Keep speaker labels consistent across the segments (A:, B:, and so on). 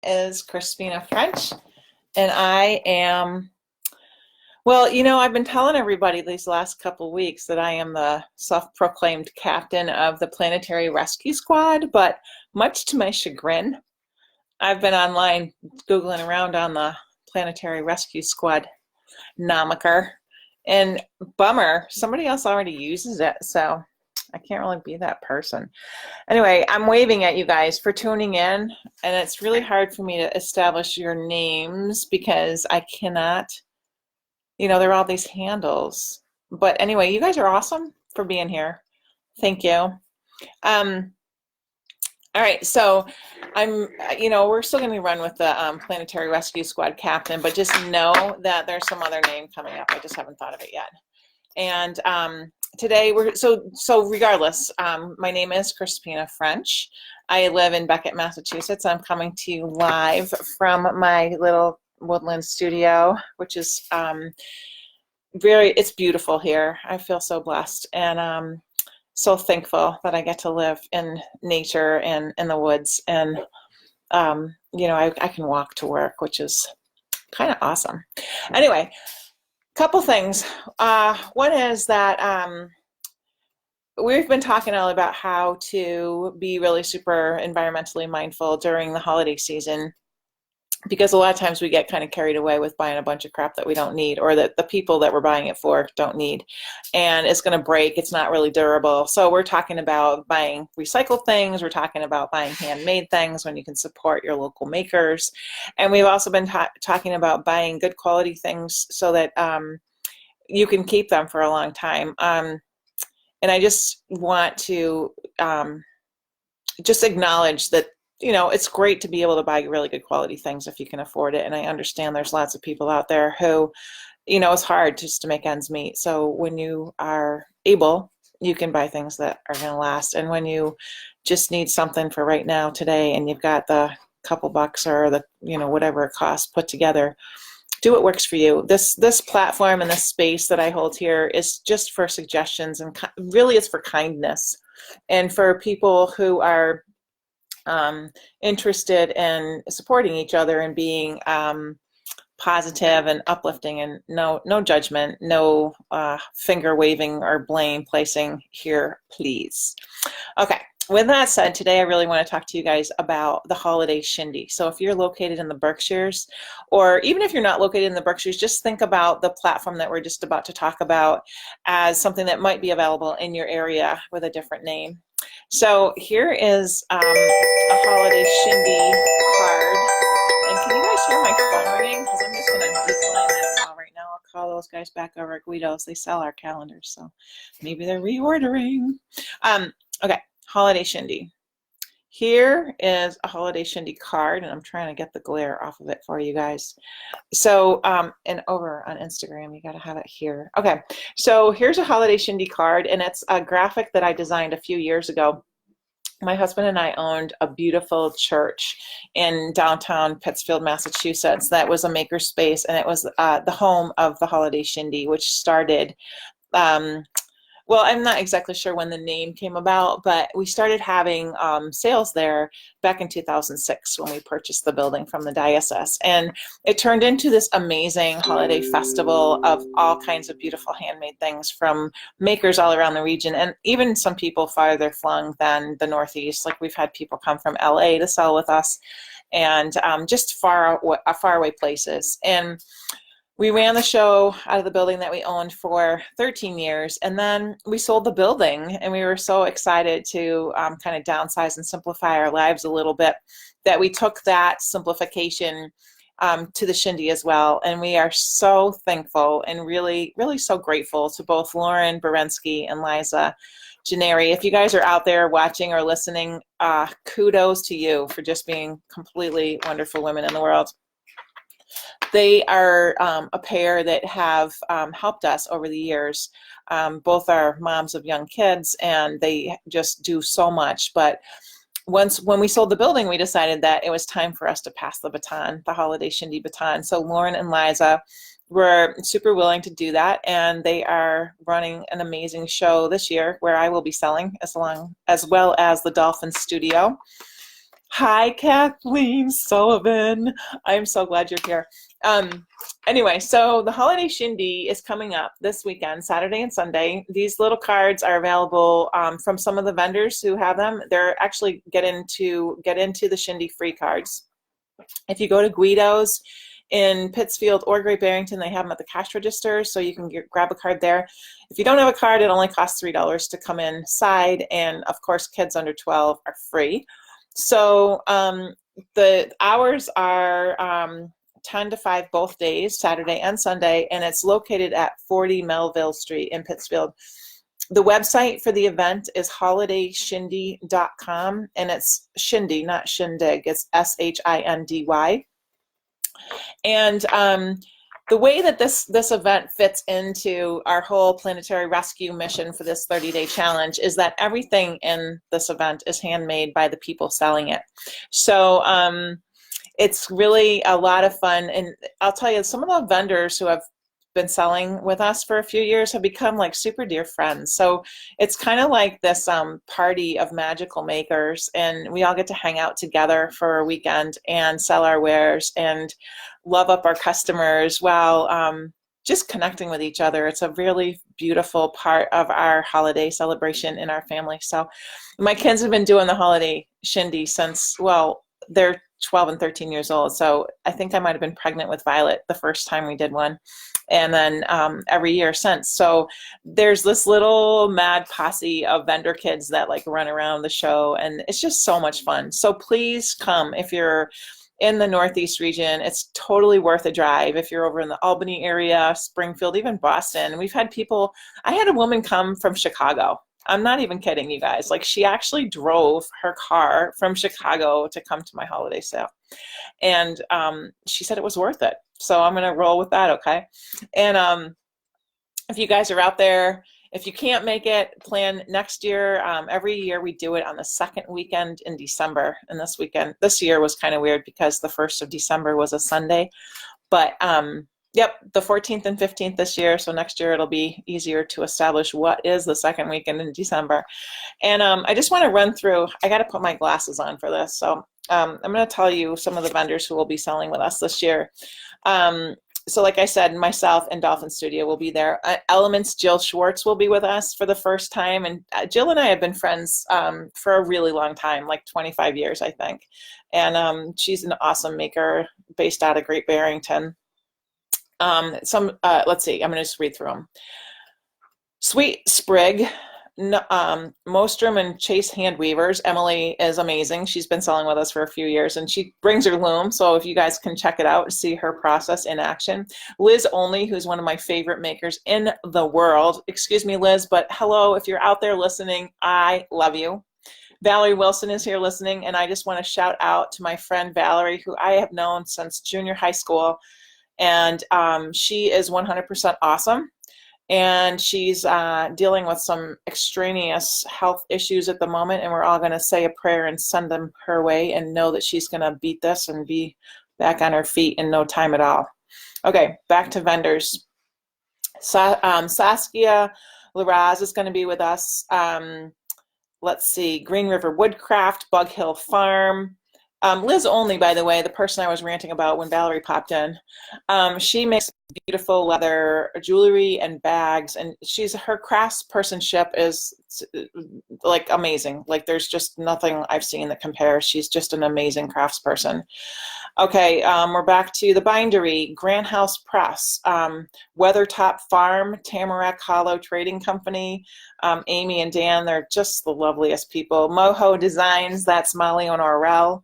A: is Crispina French, and I am, well, I've been telling everybody these last couple weeks that I am the self-proclaimed captain of the Planetary Rescue Squad, but much to my chagrin, I've been online Googling around on the Planetary Rescue Squad nomiker, and bummer, somebody else already uses it, so I can't really be that person. Anyway, I'm waving at you guys for tuning in, and it's really hard for me to establish your names because I cannot, there are all these handles. But anyway, you guys are awesome for being here. Thank you. All right, so we're still going to run with the Planetary Rescue Squad captain, but just know that there's some other name coming up. I just haven't thought of it yet. And today so regardless, my name is Crispina French. I live in Beckett, Massachusetts. I'm coming to you live from my little woodland studio, which is it's beautiful here. I feel so blessed and so thankful that I get to live in nature and in the woods, and I can walk to work, which is kind of awesome. Anyway, couple things. One is that we've been talking all about how to be really super environmentally mindful during the holiday season, because a lot of times we get kind of carried away with buying a bunch of crap that we don't need, or that the people that we're buying it for don't need, and it's going to break. It's not really durable. So we're talking about buying recycled things. We're talking about buying handmade things when you can support your local makers, and we've also been talking about buying good quality things so that you can keep them for a long time. And I just want to just acknowledge that it's great to be able to buy really good quality things if you can afford it. And I understand there's lots of people out there who, it's hard just to make ends meet. So when you are able, you can buy things that are going to last. And when you just need something for right now, today, and you've got the couple bucks or the, whatever it costs put together, do what works for you. This platform and this space that I hold here is just for suggestions, and really it's for kindness and for people who are interested in supporting each other and being positive and uplifting, and no judgment, no finger waving or blame placing here, please. Okay. With that said, today I really want to talk to you guys about the Holiday Shindy. So if you're located in the Berkshires, or even if you're not located in the Berkshires, just think about the platform that we're just about to talk about as something that might be available in your area with a different name. So here is a Holiday Shindy card. And can you guys hear my phone ringing? Because I'm just going to decline that call right now. I'll call those guys back over at Guido's. They sell our calendars, so maybe they're reordering. Okay. Holiday Shindy. Here is a Holiday Shindy card, and I'm trying to get the glare off of it for you guys. So, and over on Instagram, you got to have it here. Okay, so here's a Holiday Shindy card, and it's a graphic that I designed a few years ago. My husband and I owned a beautiful church in downtown Pittsfield, Massachusetts. That was a makerspace, and it was the home of the Holiday Shindy, which started well, I'm not exactly sure when the name came about, but we started having sales there back in 2006 when we purchased the building from the diocese. And it turned into this amazing holiday festival of all kinds of beautiful handmade things from makers all around the region, and even some people farther flung than the Northeast. Like we've had people come from LA to sell with us, and just far away places. And we ran the show out of the building that we owned for 13 years, and then we sold the building, and we were so excited to kind of downsize and simplify our lives a little bit that we took that simplification to the Shindy as well. And we are so thankful and really, really so grateful to both Lauren Berensky and Liza Gennari. If you guys are out there watching or listening, kudos to you for just being completely wonderful women in the world. They are a pair that have helped us over the years. Both are moms of young kids, and they just do so much. But when we sold the building, we decided that it was time for us to pass the baton, the Holiday Shindy baton. So Lauren and Liza were super willing to do that, and they are running an amazing show this year where I will be selling, as well as the Dolphin Studio. Hi, Kathleen Sullivan. I'm so glad you're here. Anyway, so the Holiday Shindy is coming up this weekend, Saturday and Sunday. These little cards are available from some of the vendors who have them. They're actually get into the Shindy free cards. If you go to Guido's in Pittsfield or Great Barrington, they have them at the cash register, so you can grab a card there. If you don't have a card, it only costs $3 to come inside, and of course, kids under 12 are free. So the hours are 10 to 5 both days, Saturday and Sunday, and it's located at 40 Melville Street in Pittsfield. The website for the event is holidayshindy.com, and it's Shindy, not shindig. It's SHINDY. And the way that this event fits into our whole planetary rescue mission for this 30-day challenge is that everything in this event is handmade by the people selling it. So it's really a lot of fun. And I'll tell you, some of the vendors who have been selling with us for a few years have become like super dear friends. So it's kind of like this party of magical makers, and we all get to hang out together for a weekend and sell our wares and love up our customers while just connecting with each other. It's a really beautiful part of our holiday celebration in our family. So my kids have been doing the Holiday Shindy since, well, they're 12 and 13 years old. So I think I might have been pregnant with Violet the first time we did one, and then every year since. So there's this little mad posse of vendor kids that like run around the show, and it's just so much fun. So please come if you're in the Northeast region. It's totally worth a drive. If you're over in the Albany area, Springfield, even Boston. We've had people, I had a woman come from Chicago. I'm not even kidding you guys. Like, she actually drove her car from Chicago to come to my holiday sale. And she said it was worth it. So I'm going to roll with that, okay? And if you guys are out there, if you can't make it, plan next year. Every year we do it on the second weekend in December. And this year was kind of weird because the 1st of December was a Sunday. But yep, the 14th and 15th this year. So next year it'll be easier to establish what is the second weekend in December. And I just want to run through, I got to put my glasses on for this. So I'm going to tell you some of the vendors who will be selling with us this year. So like I said, myself and Dolphin Studio will be there. Elements, Jill Schwartz will be with us for the first time. And Jill and I have been friends for a really long time, like 25 years, I think. And she's an awesome maker based out of Great Barrington. Let's see, I'm going to just read through them. Sweet Sprig, Mostrom and Chase Hand Weavers. Emily is amazing. She's been selling with us for a few years, and she brings her loom, so if you guys can check it out and see her process in action. Liz Onley, who's one of my favorite makers in the world. Excuse me, Liz, but hello, if you're out there listening, I love you. Valerie Wilson is here listening, and I just want to shout out to my friend Valerie, who I have known since junior high school, and she is 100% awesome. And she's dealing with some extraneous health issues at the moment, and we're all going to say a prayer and send them her way and know that she's going to beat this and be back on her feet in no time at all. Okay, back to vendors. Saskia Laraz is going to be with us. Let's see, Green River Woodcraft, Bug Hill Farm. Liz Only, by the way, the person I was ranting about when Valerie popped in, she makes beautiful leather jewelry and bags, and her craftspersonship is like amazing. Like, there's just nothing I've seen that compares. She's just an amazing craftsperson. Okay, we're back to the bindery, Grant House Press, Weathertop Farm, Tamarack Hollow Trading Company, Amy and Dan, they're just the loveliest people. Moho Designs, that's Molly and Orel,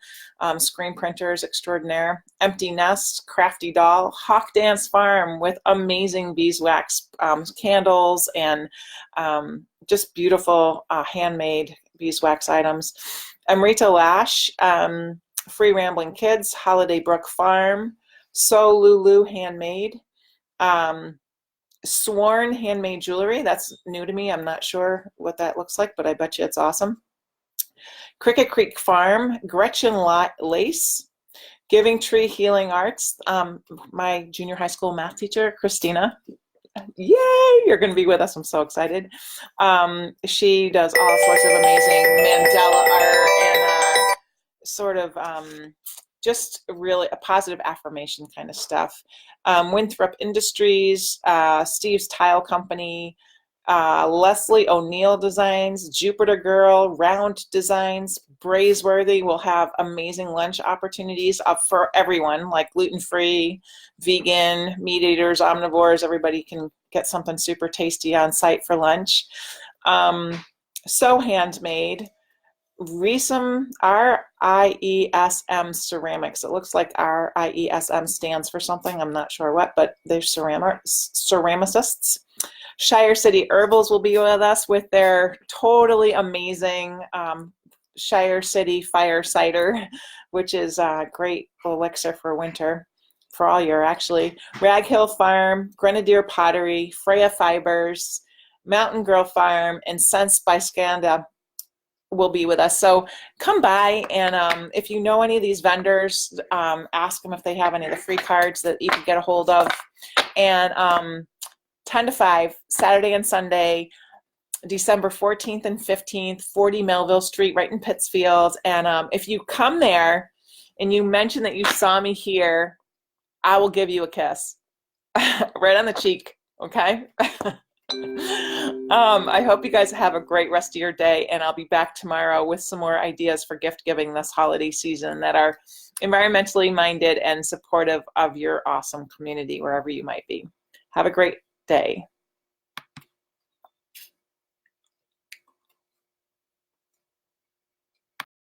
A: Screen Printers Extraordinaire, Empty Nest, Crafty Doll, Hawk Dance Farm with amazing beeswax candles and just beautiful handmade beeswax items. Emrita Lash, Free Rambling Kids, Holiday Brooke Farm, Solulu Handmade, Sworn Handmade Jewelry, that's new to me. I'm not sure what that looks like, but I bet you it's awesome. Cricket Creek Farm, Gretchen Lace, Giving Tree Healing Arts, my junior high school math teacher, Crispina. Yay, you're going to be with us. I'm so excited. She does all sorts of amazing mandala art and sort of just really a positive affirmation kind of stuff. Winthrop Industries, Steve's Tile Company, Leslie O'Neill Designs, Jupiter Girl, Round Designs, Brazeworthy will have amazing lunch opportunities up for everyone, like gluten-free, vegan, meat eaters, omnivores. Everybody can get something super tasty on site for lunch. So Handmade, RIESM, R-I-E-S-M Ceramics. It looks like R-I-E-S-M stands for something. I'm not sure what, but they're ceramicists. Shire City Herbals will be with us with their totally amazing Shire City Fire Cider, which is a great elixir for winter, for all year actually. Rag Hill Farm, Grenadier Pottery, Freya Fibers, Mountain Girl Farm, and Sense by Skanda will be with us. So come by, and if you know any of these vendors, ask them if they have any of the free cards that you can get a hold of. And 10 to 5, Saturday and Sunday, December 14th and 15th, 40 Melville Street, right in Pittsfield. And if you come there and you mention that you saw me here, I will give you a kiss right on the cheek, okay? I hope you guys have a great rest of your day, and I'll be back tomorrow with some more ideas for gift giving this holiday season that are environmentally minded and supportive of your awesome community wherever you might be. Have a great day.